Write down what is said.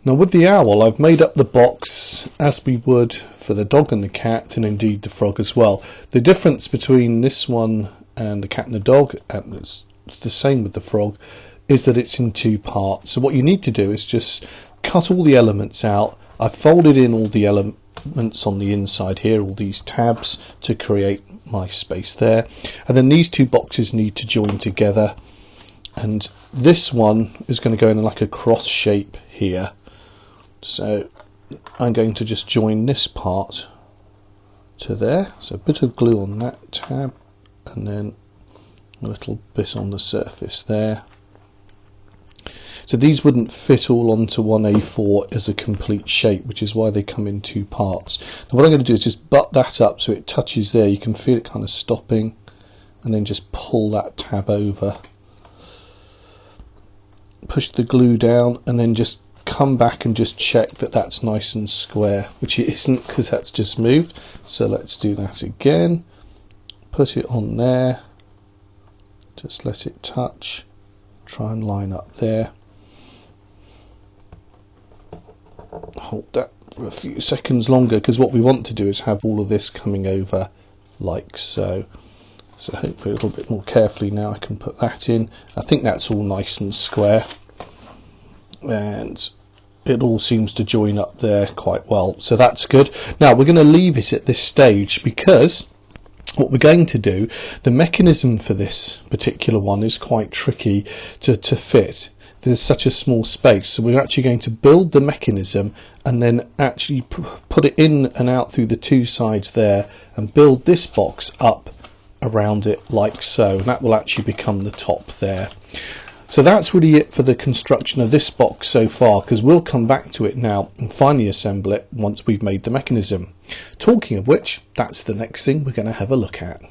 Now with the owl, I've made up the box as we would for the dog and the cat, and indeed the frog as well. The difference between this one and the cat and the dog, and it's the same with the frog, is that it's in two parts. So what you need to do is just cut all the elements out. I've folded in all the elements on the inside here, all these tabs, to create my space there. And then these two boxes need to join together. And this one is going to go in like a cross shape here. So I'm going to just join this part to there. So a bit of glue on that tab, and then a little bit on the surface there. So these wouldn't fit all onto one A4 as a complete shape, which is why they come in two parts. Now what I'm going to do is just butt that up so it touches there. You can feel it kind of stopping, and then just pull that tab over. Push the glue down, and then just come back and just check that that's nice and square, which it isn't because that's just moved. So let's do that again. Put it on there. Just let it touch. Try and line up there. Hold that for a few seconds longer, because what we want to do is have all of this coming over like so. So hopefully a little bit more carefully now I can put that in. I think that's all nice and square, and it all seems to join up there quite well, so that's good. Now we're going to leave it at this stage, because what we're going to do, the mechanism for this particular one is quite tricky to fit. There's such a small space, so we're actually going to build the mechanism and then actually put it in and out through the two sides there, and build this box up around it like so, and that will actually become the top there. So that's really it for the construction of this box so far, because we'll come back to it now and finally assemble it once we've made the mechanism. Talking of which, that's the next thing we're going to have a look at.